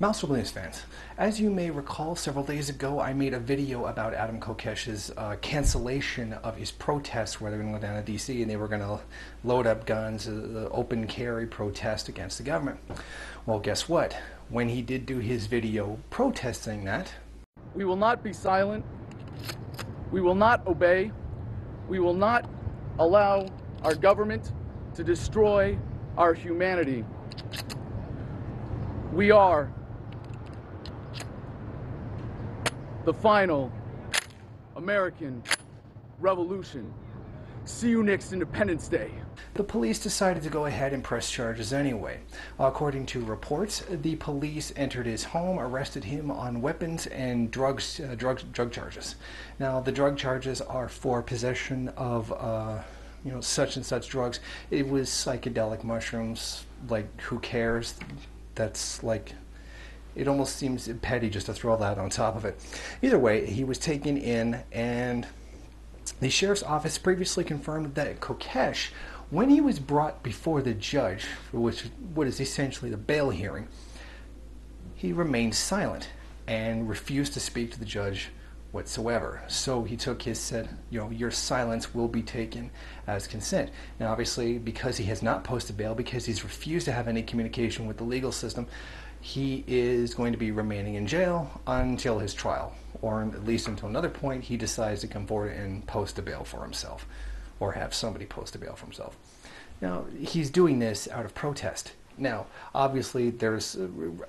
Maoist fans, as you may recall, several days ago I made a video about Adam Kokesh's cancellation of his protests where they were going to go down to DC and they were going to load up guns, the open carry protest against the government. Well, guess what? When he did do his video protesting that, we will not be silent. We will not obey. We will not allow our government to destroy our humanity. We are the final American Revolution. See you next Independence Day. the police decided to go ahead and press charges anyway. According to reports, the police entered his home, arrested him on weapons and drug charges. Now, the drug charges are for possession of such and such drugs. It was psychedelic mushrooms. Like, who cares? That's like, it almost seems petty just to throw that on top of it. Either way, he was taken in, and the sheriff's office previously confirmed that Kokesh, when he was brought before the judge, for what is essentially the bail hearing, he remained silent and refused to speak to the judge whatsoever. So he said, your silence will be taken as consent. Now, obviously, because he has not posted bail, because he's refused to have any communication with the legal system, he is going to be remaining in jail until his trial, or at least until another point he decides to come forward and post a bail for himself, or have somebody post a bail for himself. Now, he's doing this out of protest. Now, obviously, there's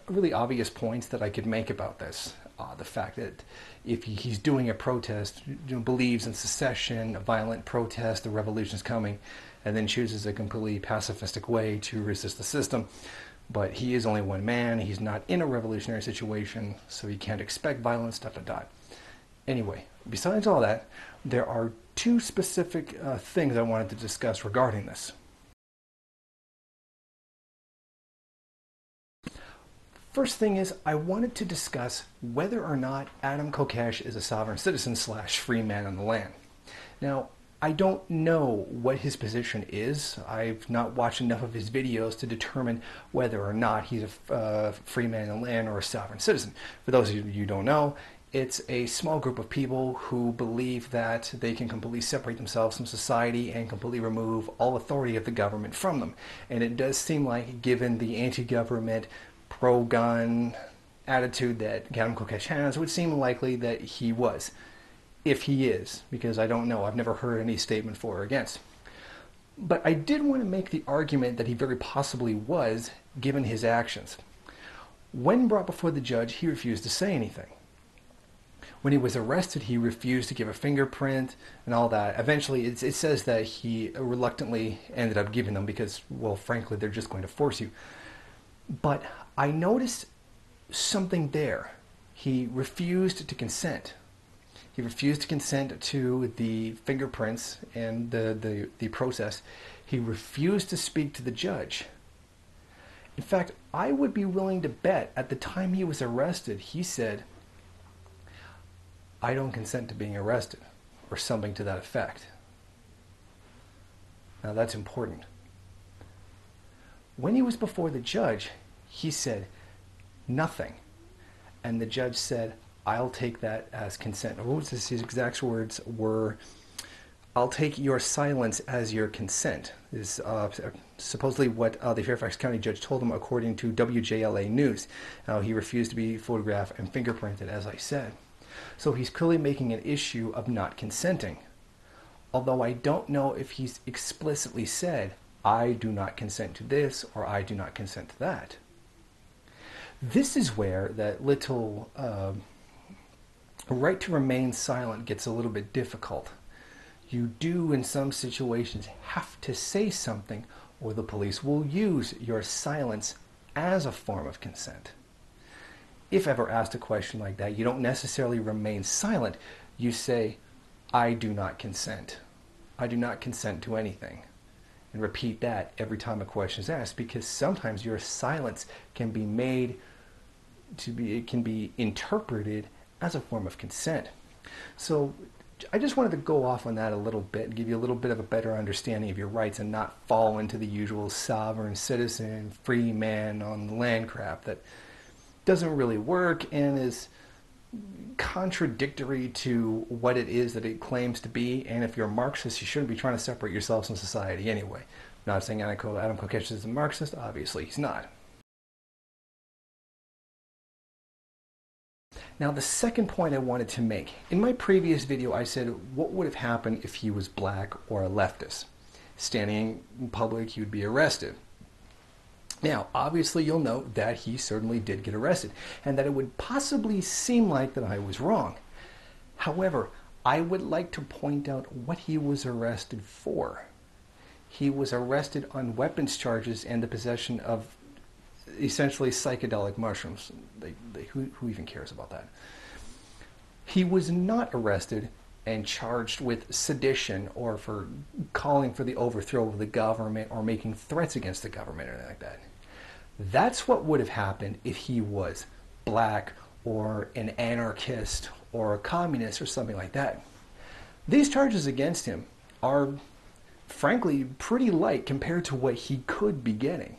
really obvious points that I could make about this. The fact that if he's doing a protest, believes in secession, a violent protest, the revolution's coming, and then chooses a completely pacifistic way to resist the system. But he is only one man, he's not in a revolutionary situation, so he can't expect violence, ... Anyway, besides all that, there are two specific things I wanted to discuss regarding this. First thing is, I wanted to discuss whether or not Adam Kokesh is a sovereign citizen / free man on the land. Now, I don't know what his position is. I've not watched enough of his videos to determine whether or not he's a free man on the land or a sovereign citizen. For those of you who don't know, it's a small group of people who believe that they can completely separate themselves from society and completely remove all authority of the government from them. And it does seem like, given the anti-government, pro-gun attitude that Adam Kokesh has, it would seem likely that he was. If he is, because I don't know. I've never heard any statement for or against. But I did want to make the argument that he very possibly was, given his actions. When brought before the judge, he refused to say anything. When he was arrested, he refused to give a fingerprint and all that. Eventually, it says that he reluctantly ended up giving them because, well, frankly, they're just going to force you. But I noticed something there. He refused to consent. He refused to consent to the fingerprints and the process. He refused to speak to the judge. In fact, I would be willing to bet at the time he was arrested, he said, "I don't consent to being arrested," or something to that effect. Now that's important. When he was before the judge, he said nothing. And the judge said, "I'll take that as consent." What was this? His exact words were, "I'll take your silence as your consent," is supposedly what the Fairfax County judge told him, according to WJLA News. Now, he refused to be photographed and fingerprinted, as I said. So he's clearly making an issue of not consenting. Although I don't know if he's explicitly said, "I do not consent to this," or "I do not consent to that." This is where that little right to remain silent gets a little bit difficult. You do, in some situations, have to say something, or the police will use your silence as a form of consent. If ever asked a question like that, you don't necessarily remain silent. You say, "I do not consent. I do not consent to anything." And repeat that every time a question is asked, because sometimes your silence can be made it can be interpreted as a form of consent. So I just wanted to go off on that a little bit and give you a little bit of a better understanding of your rights and not fall into the usual sovereign citizen, free man on the land crap that doesn't really work and is contradictory to what it is that it claims to be. And if you're a Marxist, you shouldn't be trying to separate yourselves from society anyway. I'm not saying Adam Kokesh is a Marxist. Obviously, he's not. Now, the second point I wanted to make. In my previous video, I said, what would have happened if he was black or a leftist? Standing in public, he would be arrested. Now, obviously, you'll note that he certainly did get arrested, and that it would possibly seem like that I was wrong. However, I would like to point out what he was arrested for. He was arrested on weapons charges and the possession of essentially psychedelic mushrooms. Who even cares about that? He was not arrested and charged with sedition or for calling for the overthrow of the government or making threats against the government or anything like that. That's what would have happened if he was black or an anarchist or a communist or something like that. These charges against him are, frankly, pretty light compared to what he could be getting.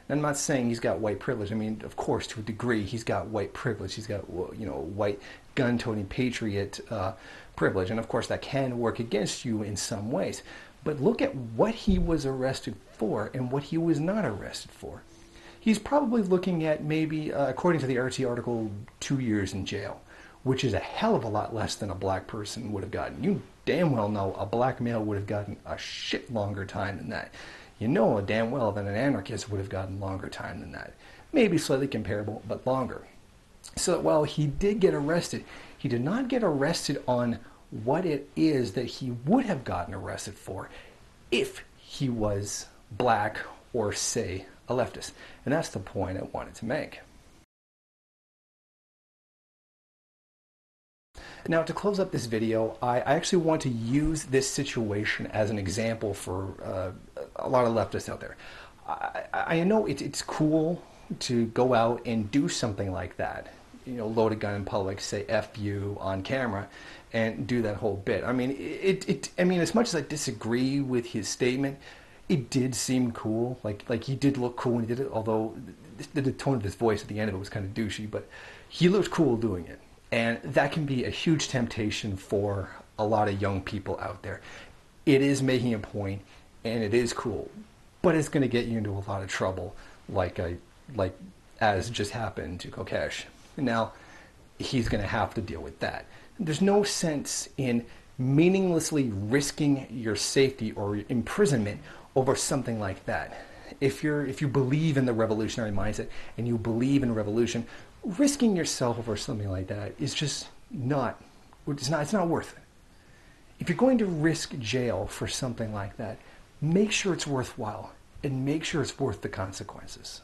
And I'm not saying he's got white privilege. I mean, of course, to a degree, he's got white privilege. He's got, white gun-toting patriot privilege. And of course, that can work against you in some ways. But look at what he was arrested for and what he was not arrested for. He's probably looking at maybe, according to the RT article, 2 years in jail, which is a hell of a lot less than a black person would have gotten. You damn well know a black male would have gotten a shit longer time than that. You know damn well that an anarchist would have gotten longer time than that. Maybe slightly comparable, but longer. So while he did get arrested, he did not get arrested on what it is that he would have gotten arrested for if he was black or, say, a leftist. And that's the point I wanted to make. Now, to close up this video, I actually want to use this situation as an example for a lot of leftists out there. I know it's cool to go out and do something like that. Load a gun in public, say F you on camera, and do that whole bit. I mean, as much as I disagree with his statement, it did seem cool. Like he did look cool when he did it, although the tone of his voice at the end of it was kind of douchey, but he looked cool doing it. And that can be a huge temptation for a lot of young people out there. It is making a point, and it is cool, but it's going to get you into a lot of trouble, as just happened to Kokesh. Now, he's going to have to deal with that. There's no sense in meaninglessly risking your safety or imprisonment over something like that. If you believe in the revolutionary mindset and you believe in revolution, risking yourself over something like that is just not worth it. If you're going to risk jail for something like that, make sure it's worthwhile and make sure it's worth the consequences.